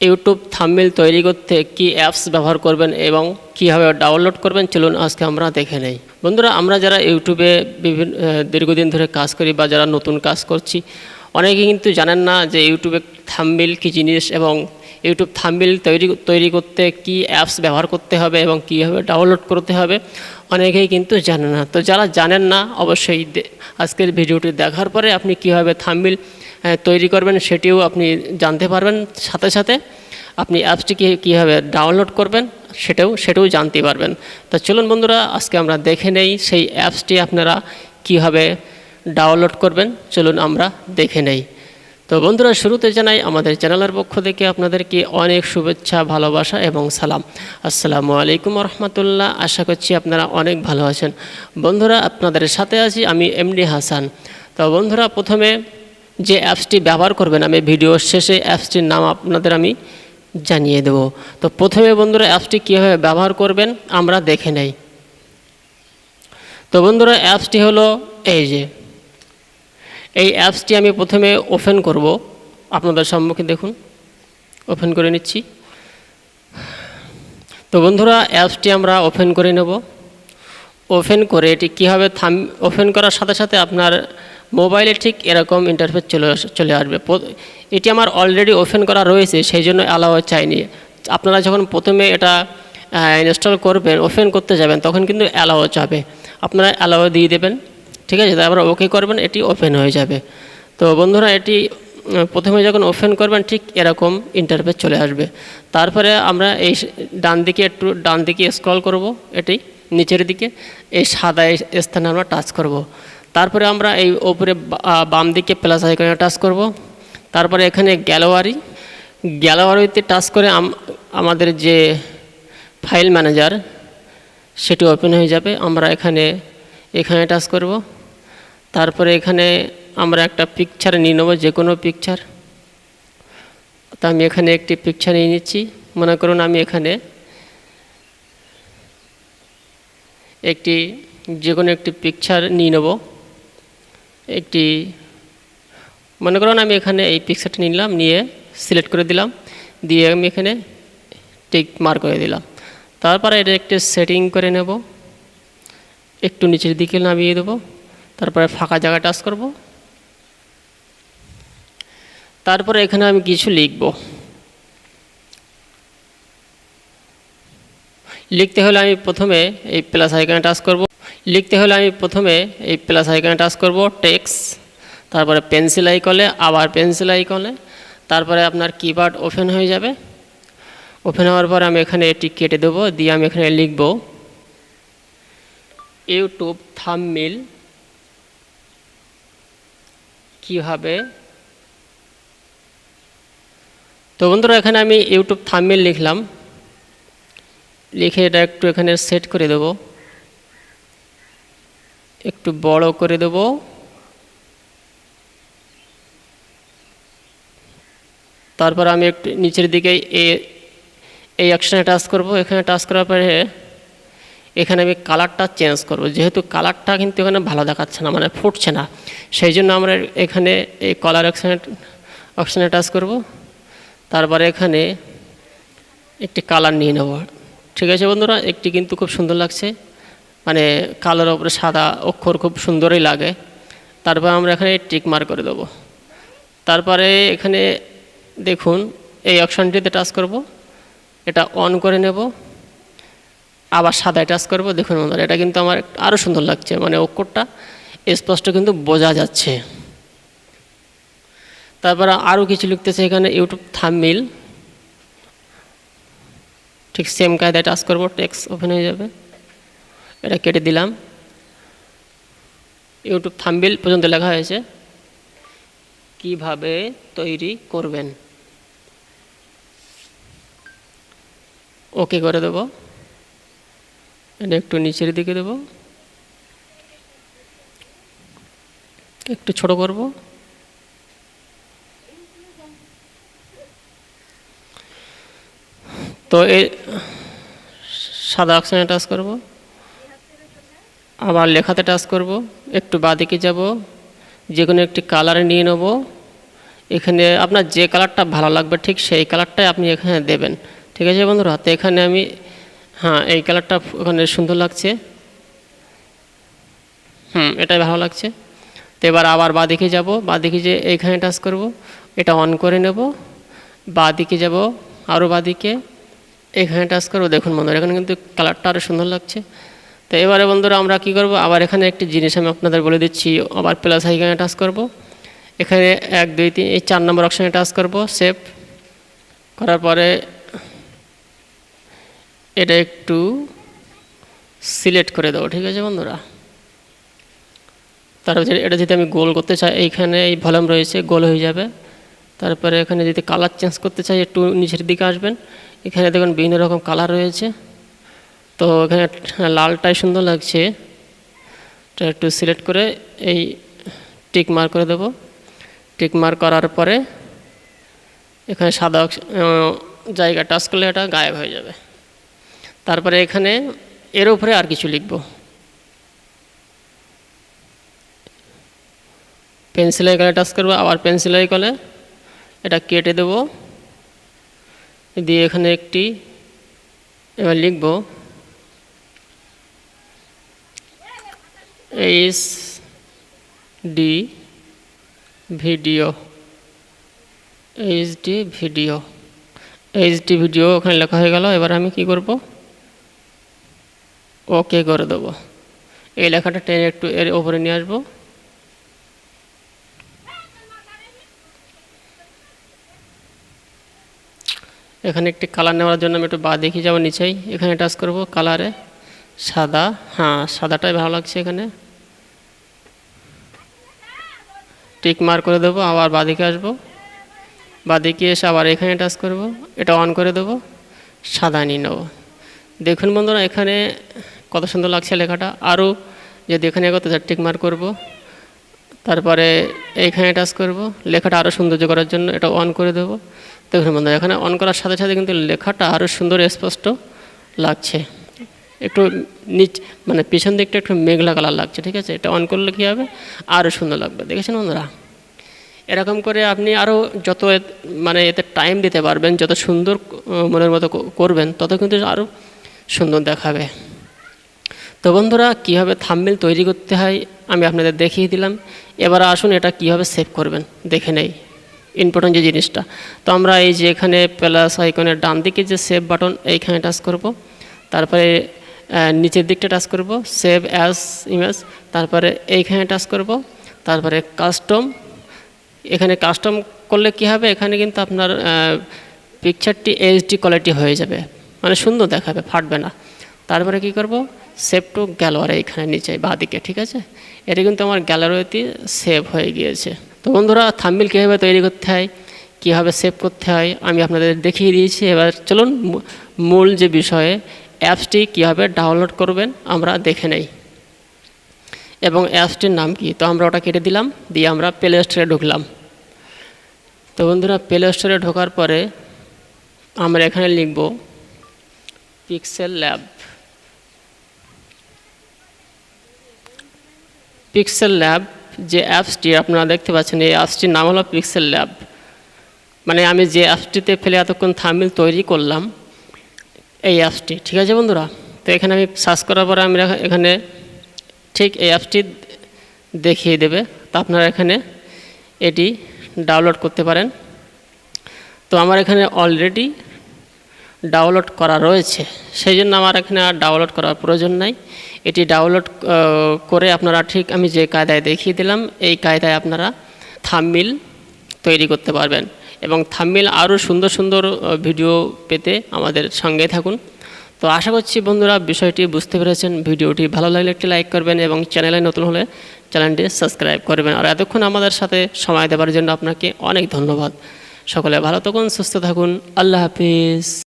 YouTube thumbnail তৈরি করতে কি অ্যাপস ব্যবহার করবেন এবং কীভাবে ডাউনলোড করবেন চলুন আজকে আমরা দেখে নেই। বন্ধুরা, আমরা যারা ইউটিউবে বিভিন্ন দীর্ঘদিন ধরে কাজ করি বা যারা নতুন কাজ করছি, অনেকে কিন্তু জানেন না যে ইউটিউবে থাম্বনেল কী জিনিস এবং ইউটিউব থাম্বনেল তৈরি করতে কি অ্যাপস ব্যবহার করতে হবে এবং কীভাবে ডাউনলোড করতে হবে অনেকেই কিন্তু জানেন না। তো যারা জানেন না, অবশ্যই আজকের ভিডিওটি দেখার পরে আপনি কীভাবে থাম্বনেল তৈরি করবেন সেটিও আপনি জানতে পারবেন, সাথে সাথে আপনি অ্যাপসটি কীভাবে ডাউনলোড করবেন সেটাও জানতে পারবেন। তো চলুন বন্ধুরা, আজকে আমরা দেখে নেই সেই অ্যাপসটি আপনারা কীভাবে ডাউনলোড করবেন, চলুন আমরা দেখে নেই। তো বন্ধুরা, শুরুতে জানাই আমাদের চ্যানেলের পক্ষ থেকে আপনাদেরকে অনেক শুভেচ্ছা, ভালোবাসা এবং সালাম। আসসালামু আলাইকুম রহমতুল্লাহ। আশা করছি আপনারা অনেক ভালো আছেন। বন্ধুরা, আপনাদের সাথে আছি আমি এমডি হাসান। তো বন্ধুরা, প্রথমে যে অ্যাপসটি ব্যবহার করবেন আমি ভিডিওর শেষে অ্যাপসটির নাম আপনাদের আমি জানিয়ে দেব। তো প্রথমে বন্ধুরা, অ্যাপসটি কীভাবে ব্যবহার করবেন আমরা দেখে নেই। তো বন্ধুরা, অ্যাপসটি হলো এই অ্যাপসটি আমি প্রথমে ওপেন করব। আপনাদের সম্মুখে দেখুন, ওপেন করে নিচ্ছি। তো বন্ধুরা, অ্যাপসটি আমরা ওপেন করে নেব। ওপেন করে এটি কীভাবে ওপেন করার সাথে সাথে আপনার মোবাইলে ঠিক এরকম ইন্টারফেস চলে আসবে। এটি আমার অলরেডি ওপেন করা রয়েছে, সেই জন্য অ্যালাও চাইনি। আপনারা যখন প্রথমে এটা ইনস্টল করবেন, ওপেন করতে যাবেন, তখন কিন্তু অ্যালাও চাবে, আপনারা অ্যালাও দিয়ে দেবেন, ঠিক আছে? তারপর ওকে করবেন, এটি ওপেন হয়ে যাবে। তো বন্ধুরা, এটি প্রথমে যখন ওপেন করবেন ঠিক এরকম ইন্টারফেস চলে আসবে। তারপরে আমরা এই ডান দিকে স্ক্রল করব, এটি নিচের দিকে এই সাদা স্থানে আমরা টাচ করব। তারপরে আমরা এই ওপরে বাম দিকে প্লাস আইকনে টাচ করব। তারপরে এখানে গ্যালারিতে টাচ করে আমাদের যে ফাইল ম্যানেজার সেটি ওপেন হয়ে যাবে। আমরা এখানে টাচ করব। তারপরে এখানে আমরা একটা পিকচার নিয়ে নেব, যে কোনো পিকচার। তো আমি এখানে একটি পিকচার নিয়ে নিচ্ছি। মনে করুন আমি এখানে যে কোনো একটি পিকচার নিয়ে নেব। মনে করুন আমি এখানে এই পিকচারটা নিলাম, নিয়ে সিলেক্ট করে দিলাম, দিয়ে আমি এখানে টিক মার্ক করে দিলাম। তারপরে এটা একটু সেটিং করে নেব, একটু নিচের দিকে নামিয়ে দেবো। তারপরে ফাঁকা জায়গা টাচ করব। তারপরে এখানে আমি কিছু লিখতে হলে আমি প্রথমে এই প্লাস আইকনে টাচ করব, টেক্সট, তারপরে পেন্সিল আইকনে, আবার পেন্সিল আইকনে, তারপরে আপনার কিবোর্ড ওপেন হয়ে যাবে। ওপেন হওয়ার পর আমি এখানে এটি কেটে দেবো, দিয়ে আমি এখানে লিখব ইউটিউব থাম্বনেল কীভাবে। তো বন্ধুরা, এখানে আমি ইউটিউব থাম্বনেল লিখলাম, লিখে এটা একটু এখানে সেট করে দেব, একটু বড় করে দেব। তারপর আমি একটু নিচের দিকে এই অপশানে টাচ করব। এখানে টাচ করার পরে এখানে আমি কালারটা চেঞ্জ করব, যেহেতু কালারটা কিন্তু এখানে ভালো দেখাচ্ছে না, মানে ফুটছে না, সেই জন্য আমরা এখানে এই কালার অপশানে টাচ করব। তারপরে এখানে একটি কালার নিয়ে নেব, ঠিক আছে বন্ধুরা? একটি কিন্তু খুব সুন্দর লাগছে, মানে কালার ওপরে সাদা অক্ষর খুব সুন্দরই লাগে। তারপর আমরা এখানে টিক মার্ক করে দেব। তারপরে এখানে দেখুন এই অপশানটিতে টাচ করব, এটা অন করে নেব, আবার সাদায় টাচ করব। দেখুন বন্ধুরা, এটা কিন্তু আমার আরও সুন্দর লাগছে, মানে অক্ষরটা স্পষ্ট কিন্তু বোঝা যাচ্ছে। তারপরে আরও কিছু লিখতেছে এখানে ইউটিউব থাম্বনেল, ঠিক সেম কায়দায় টাচ করব, টেক্সট ওপেন হয়ে যাবে, এটা কেটে দিলাম। ইউটিউব থাম্বনেল পর্যন্ত লেখা হয়েছে, কিভাবে তৈরি করবেন, ওকে করে দেব। এটা একটু নিচের দিকে দেব, একটু ছোট করব। তো এই সাদা অপশানে টাচ করব, আবার লেখাতে টাচ করব, একটু বাঁদিকে যাব, যে কোনো একটি কালার নিয়ে নেব, এখানে আপনার যে কালারটা ভালো লাগবে ঠিক সেই কালারটাই আপনি এখানে দেবেন। ঠিক আছে বন্ধুরা, তো এখানে আমি এই কালারটা ওখানে সুন্দর লাগছে, এটাই ভালো লাগছে। তো এবার আবার বাঁদিকে যাব, বাঁদিকে যে এইখানে টাচ করব, এটা অন করে নেব, বাঁদিকে যাব আরও বাঁদিকে, এখানে টাচ করবো। দেখুন বন্ধুরা এখানে কিন্তু কালারটা আরও সুন্দর লাগছে। তো এবারে বন্ধুরা আমরা কি করব, আবার এখানে একটি জিনিস আমি আপনাদের বলে দিচ্ছি, আবার প্লাস আইকনে টাচ করব, এখানে 1 2 3 এই 4 নম্বর অপশানে টাচ করব, সেভ করার পরে এটা একটু সিলেক্ট করে দেবো। ঠিক আছে বন্ধুরা, তারপরে এটা যদি আমি গোল করতে চাই, এইখানে এই ভলিউম রয়েছে, গোল হয়ে যাবে। তারপরে এখানে যদি কালার চেঞ্জ করতে চাই একটু নিচের দিকে আসবেন, এখানে দেখুন বিভিন্ন রকম কালার রয়েছে। তো এখানে লালটাই সুন্দর লাগছে, এটা একটু সিলেক্ট করে এই টিক মার্ক করে দেব। টিক মার্ক করার পরে এখানে সাদা জায়গা টাচ করলে এটা গায়েব হয়ে যাবে। তারপরে এখানে এর উপরে আর কিছু লিখব, পেন্সিল আইকনে টাচ করবো, আবার পেন্সিল আইকনে এটা কেটে দেব, দিয়ে এখানে একটি এবার লিখব HD video, HD video, HD video ওখানে লেখা হয়ে গেল। এবার আমি কি করব, ওকে করে দেব। এই লেখাটা টেনে একটু এর উপরে নিয়ে আসবো। এখানে একটি কালার নেওয়ার জন্য আমি একটু বাঁ দিকে যাবো, নিচেই এখানে টাচ করব, কালারে সাদা, সাদাটাই ভালো লাগছে। এখানে টিক মার্ক করে দেবো, আবার বাঁদিকে আসবো, বাঁদিকে এসে আবার এখানে টাচ করব, এটা অন করে দেবো, সাদা নিয়ে নেব। দেখুন বন্ধুরা এখানে কত সুন্দর লাগছে লেখাটা। আরও যদি এখানে করতে চাই টিক মার্ক করব, তারপরে এইখানে টাচ করব, লেখাটা আরও সৌন্দর্য করার জন্য এটা অন করে দেবো। দেখুন বন্ধুরা এখানে অন করার সাথে সাথে কিন্তু লেখাটা আরও সুন্দর স্পষ্ট লাগছে, একটু মানে পিছন দিকটা একটু মেঘলা কালার লাগছে। ঠিক আছে, এটা অন করলে কী হবে, আরও সুন্দর লাগবে। দেখেছেন বন্ধুরা, এরকম করে আপনি আরও যত মানে এতে টাইম দিতে পারবেন, যত সুন্দর মনের মতো করবেন, তত কিন্তু আরও সুন্দর দেখাবে। তো বন্ধুরা কীভাবে থাম্বনেল তৈরি করতে হয় আমি আপনাদের দেখিয়ে দিলাম। এবার আসুন এটা কীভাবে সেভ করবেন দেখে নেই, ইম্পর্টেন্ট যে জিনিসটা। তো আমরা এই যে এখানে প্লাস আইকনের ডান দিকে যে সেভ বাটন, এইখানে টাচ করব, তারপরে নিচের দিকটা টাচ করব, সেভ অ্যাজ ইমেজ, তারপরে এইখানে টাচ করব, তারপরে কাস্টম। এখানে কাস্টম করলে কী হবে, এখানে কিন্তু আপনার পিকচারটি HD কোয়ালিটি হয়ে যাবে, মানে সুন্দর দেখাবে, ফাটবে না। তারপরে কি করব, সেভ টু গ্যালারি, এখানে নিচে বাঁদিকে। ঠিক আছে, এটা কিন্তু আমার গ্যালারিতে সেভ হয়ে গিয়েছে। তো বন্ধুরা থাম্বনেল কীভাবে তৈরি করতে হয়, কীভাবে সেভ করতে হয় আমি আপনাদের দেখিয়ে দিয়েছি। এবার চলুন মূল যে বিষয়ে অ্যাপসটি কীভাবে ডাউনলোড করবেন আমরা দেখে নেই, এবং অ্যাপসটির নাম কি। তো আমরা ওটা কেটে দিলাম, দিয়ে আমরা প্লে স্টোরে ঢুকলাম। তো বন্ধুরা প্লে স্টোরে ঢোকার পরে আমরা এখানে লিখব পিক্সেল ল্যাব। পিক্সেল ল্যাব যে অ্যাপসটি আপনারা দেখতে পাচ্ছেন, এই অ্যাপসটির নাম হলো পিক্সেল ল্যাব। মানে আমি যে অ্যাপসটিতে ফেলে এতক্ষণ থাম্বনেল তৈরি করলাম, এই অ্যাপসটি। ঠিক আছে বন্ধুরা, তো এখানে আমি সার্চ করার পরে আমি এখানে ঠিক এই অ্যাপসটি দেখিয়ে দেবে। তো আপনারা এখানে এটি ডাউনলোড করতে পারেন। তো আমার এখানে অলরেডি ডাউনলোড করা রয়েছে, সেই জন্য আমার এখানে আর ডাউনলোড করার প্রয়োজন নাই। এটি ডাউনলোড করে আপনারা ঠিক আমি যে কায়দায় দেখিয়ে দিলাম, এই কায়দায় আপনারা থাম্বনেল তৈরি করতে পারবেন। এবং থাম্বনেল আরও সুন্দর সুন্দর ভিডিও পেতে আমাদের সঙ্গে থাকুন। তো আশা করছি বন্ধুরা বিষয়টি বুঝতে পেরেছেন। ভিডিওটি ভালো লাগলে একটি লাইক করবেন, এবং চ্যানেলে নতুন হলে চ্যানেলটি সাবস্ক্রাইব করবেন। আর এতক্ষণ আমাদের সাথে সময় দেওয়ার জন্য আপনাকে অনেক ধন্যবাদ। সকলে ভালো থাকুন, সুস্থ থাকুন, আল্লাহ হাফিজ।